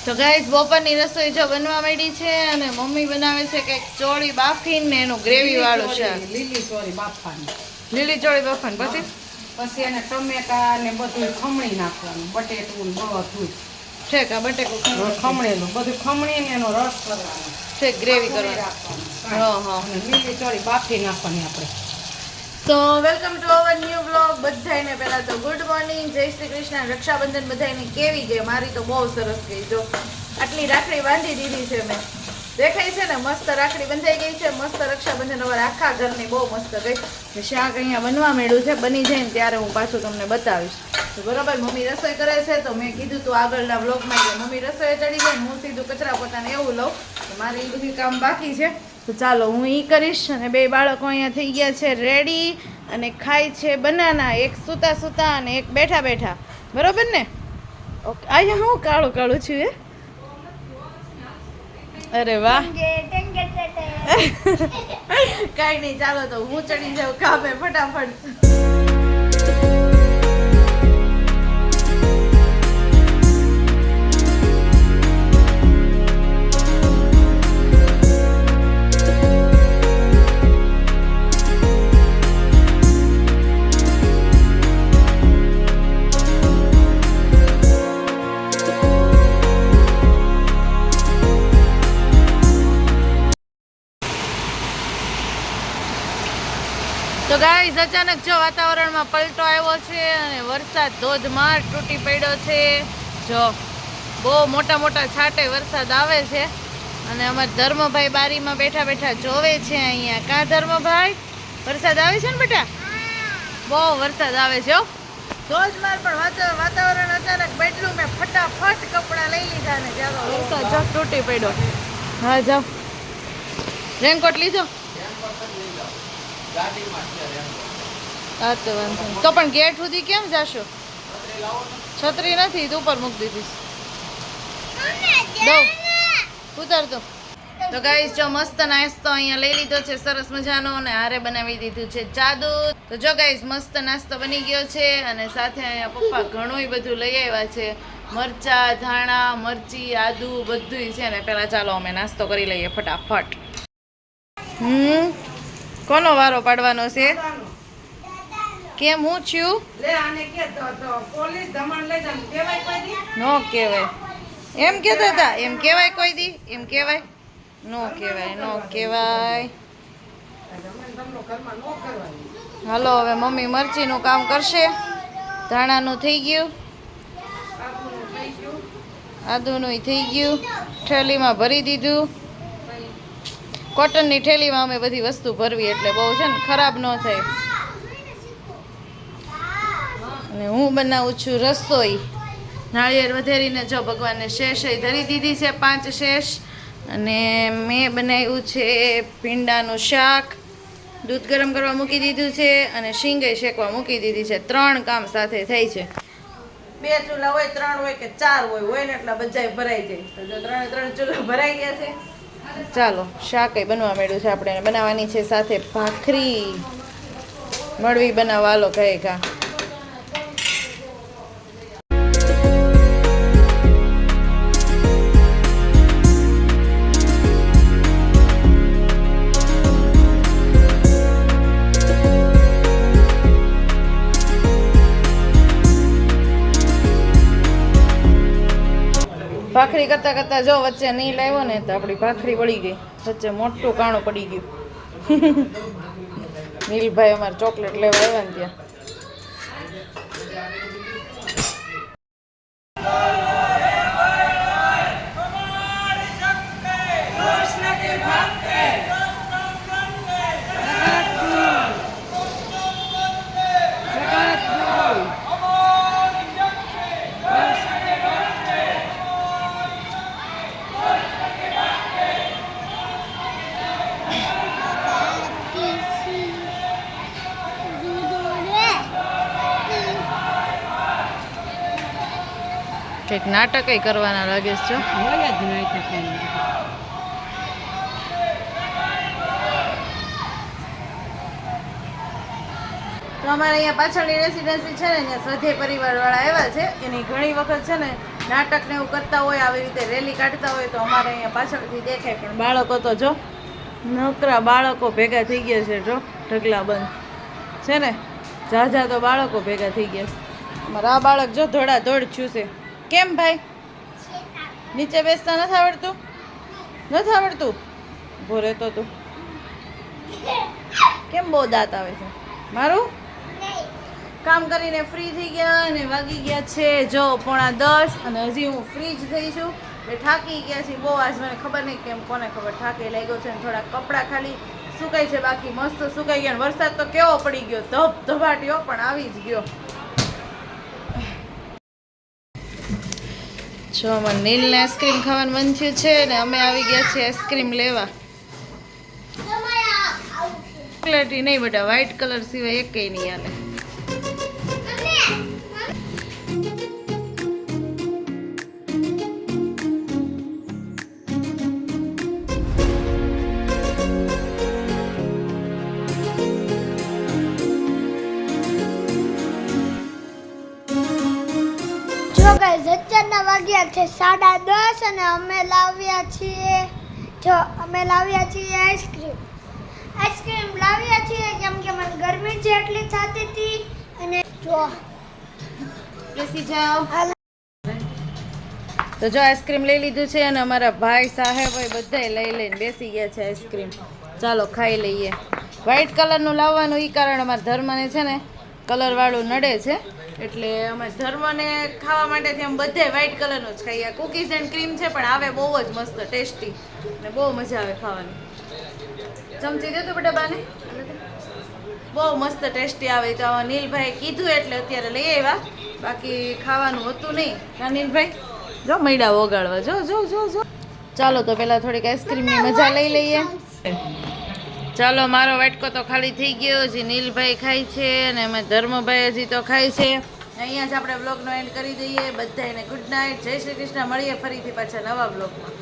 તો ગાઈસ બપોરની રસોઈ જો બનવા માંડી છે અને મમ્મી બનાવે છે કંઈક ચોળી બાફીને ને એનું ગ્રેવી વાળું શાક. લીલી ચોળી બાફવાની. લીલી ચોળી બાફવાની પછી એને ટમેટા ને બધું ખમણી નાખવાનું, બટેટું બધું છે કા બટેકું ખમણેલું બધું ખમણીને એનો રસ કરવાનો છે, ગ્રેવી કરવાની. હા હા. લીલી ચોળી બાફી નાખવાની આપણે. તો welcome to our new blog. બધાને પહેલા તો ગુડ મોર્નિંગ, જય શ્રી કૃષ્ણ. રક્ષાબંધન બધાને કેવી ગઈ? મારી તો બહુ સરસ ગઈ. જો આટલી રાખડી બાંધી દીધી છે મેં, દેખાય છે ને? મસ્ત રાખડી બંધાઈ ગઈ છે, મસ્ત રક્ષાબંધન અમારે આખા ઘરની બહુ મસ્ત ગઈ. શાક અહીંયા બનવા માંડ્યું છે, બની જાય ને ત્યારે હું પાછું તમને બતાવીશ. તો બરોબર, મમ્મી રસોઈ કરે છે તો મેં કીધું તું આગળના બ્લોગમાં કે મમ્મી રસોઈ ચડી જાય ને હું સીધું કચરા પોતાને એવું લઉં. તો મારે એ બધું કામ બાકી છે, તો ચાલો હું એ કરીશ. અને બે બાળકો અહીંયા થઈ ગયા છે રેડી અને ખાય છે બનાના, એક સૂતા સૂતા અને એક બેઠા બેઠા. બરોબર ને? ઓકે. અહીંયા હું કાળું કાળું છું એ? અરે વાહ. કાંઈ નહીં, ચાલો તો હું ચડી જાઉં કામે ફટાફટ. તો ગાઈઝ અચાનક જો વાતાવરણમાં પલટો આવ્યો છે અને વરસાદ ધોધમાર તૂટી પડ્યો છે. જો બહુ મોટા મોટા છાંટે વરસાદ આવે છે અને અમારા ધર્મભાઈ બારીમાં બેઠા બેઠા જોવે છે અહીંયા. કાં ધર્મભાઈ, વરસાદ આવે છે ને બેટા? બહુ વરસાદ આવે છે. ધોધમાર પણ વાતાવરણ અચાનક બદલ્યું. મેં ફટાફટ કપડાં લઈ લીધા ને ચાલો વરસાદ જો તૂટી પડ્યો. હા જાઓ, રેનકોટ લીધો? હા તો વાંધો નહીં. તો પણ ગેટ સુધી કેમ જાશો? છત્રી નથી તો ઉપર મૂકી દીધી. દઉં ઉતાર દો. તો ગાઈસ જો મસ્ત નાસ્તો અહીંયા લઈ લીધો છે સરસ મજાનો અને હારે બનાવી દીધું છે ચા દૂધ. તો જો ગાઈસ મસ્ત નાસ્તો બની ગયો છે અને સાથે અહીંયા પપ્પા ઘણું બધું લઈ આવ્યા છે, મરચા, ધાણા, મરચી, આદુ બધું છે ને. પહેલા ચાલો અમે નાસ્તો કરી લઈએ ફટાફટ. કોનો વારો પાડવાનો છે? કેમ હું છું? લે આને કે તો પોલીસ દમણ લઈ જામ કેવાય કોઈ દી? નો કહેવાય એમ કહેતા હતા. એમ કહેવાય કોઈ દી? એમ કહેવાય? નો કહેવાય, નો કહેવાય. હાલો હવે મમ્મી મરચીનું કામ કરશે. ધાણાનું થઈ ગયું, આદુનું થઈ ગયું, થેલીમાં ભરી દીધું. કોટનની થેલીમાં અમે બધી વસ્તુ ભરવી એટલે બહુ છે ને ખરાબ ન થાય. અને હું બનાવું છું રસોઈ. નાળિયેર વધેરીને જો ભગવાનને શેષ ધરી દીધી છે, 5 શેષ. અને મેં બનાવ્યું છે ભીંડાનું શાક, દૂધ ગરમ કરવા મૂકી દીધું છે અને શીંગાઈ શેકવા મૂકી દીધી છે. 3 કામ સાથે થાય છે. 2 ચૂલા હોય, 3 હોય કે 4 હોય ને એટલા બધાય ભરાઈ જાય. તો જો 3 ચૂલા ભરાઈ ગયા છે. ચાલો શાક બનવા માંડ્યું છે. આપણે બનાવવાની છે સાથે ભાખરી. મળવી બનાવવા હાલો કહે કા. ભાખરી કરતા કરતા જો વચ્ચે નહીં લાવ્યો ને તો આપણી ભાખરી વળી ગઈ. વચ્ચે મોટું કાણું પડી ગયું. નીલભાઈ અમારે ચોકલેટ લેવા આવ્યા ને ત્યાં. કંઈક નાટક કરવાના લાગે છે. તો અમારે અહીંયા પાછળની રેસિડેન્સી છે ને, અહીંયા સધે પરિવારવાળા આવ્યા છે. એની ઘણી વખત છે ને નાટક ને એવું કરતા હોય, આવી રીતે રેલી કાઢતા હોય તો અમારે અહીંયા પાછળથી દેખાય. પણ બાળકો તો જો નકરા બાળકો ભેગા થઈ ગયા છે. જો ઢગલા બંધ છે ને, ઝાઝા તો બાળકો ભેગા થઈ ગયા છે. અમારા આ બાળક જો ધોળા દોડ છું છે. કેમ ભાઈ નીચે બેસતા નથી આવડતું? નથી આવડતું? ઊભો રહેતો તું કેમ બહુ દાંત આવે છે મારું? કામ કરીને ફ્રી થઈ ગયા અને વાગી ગયા છે જો 9:45 અને હજી હું ફ્રી જ થઈ છું. એટલે થાકી ગયા છીએ બહુ. આજ મને ખબર નહીં કેમ, કોને ખબર, થાકે લાગ્યો છે. થોડા કપડાં ખાલી સુકાઈ છે, બાકી મસ્ત સુકાઈ ગયા. વરસાદ તો કેવો પડી ગયો, ધબધબાટ્યો, પણ આવી જ ગયો. જો મને નીલને આઈસ્ક્રીમ ખાવાનું મન થયું છે ને અમે આવી ગયા છીએ આઈસ્ક્રીમ લેવા. ચોકલેટી નહીં બેટા, વ્હાઈટ કલર સિવાય એકેય નહીં હાલે. જો ગાઈસ અત્યારના વાગ્યા છે 10:30 અને અમે લાવ્યા છીએ આઈસ્ક્રીમ લાવ્યા છીએ કેમ કે મને ગરમી છે એટલી થતી હતી. અને જો બેસી જાઓ. તો જો આઈસ્ક્રીમ લઈ લીધું છે અને અમારા ભાઈ સાહેબ હોય બધાય લઈ લઈને બેસી ગયા છે આઈસ્ક્રીમ. ચાલો ખાઈ લઈએ. વ્હાઈટ કલરનું લાવવાનું એ કારણ અમારા ધર્મને છે ને કલરવાળું નડે છે, એટલે અમે ધર્મને ખાવા માટેથી અમે બધે વ્હાઈટ કલરનું જ ખાઈએ. કુકીઝ એન્ડ ક્રીમ છે પણ આવે બહુ જ મસ્ત ટેસ્ટી અને બહુ મજા આવે ખાવાની. ચમચી દે તો બેટા બાને, બહુ મસ્ત ટેસ્ટી આવે. તો નીલભાઈ કીધું એટલે અત્યારે લઈ આવ્યા, બાકી ખાવાનું હતું નહીં. કા નીલભાઈ જો મૈડા ઓગાળવા, જો જો જો જો. ચાલો તો પેલા થોડીક આઈસ્ક્રીમની મજા લઈ લઈએ. ચાલો મારો વાટકો તો ખાલી થઈ ગયો. હજી નીલભાઈ ખાય છે અને અમે ધર્મભાઈ હજી તો ખાય છે. અહીંયા જ આપણે બ્લોગનો એન્ડ કરી દઈએ. બધાને ગુડ નાઇટ, જય શ્રી કૃષ્ણ. મળીએ ફરીથી પાછા નવા બ્લોગમાં.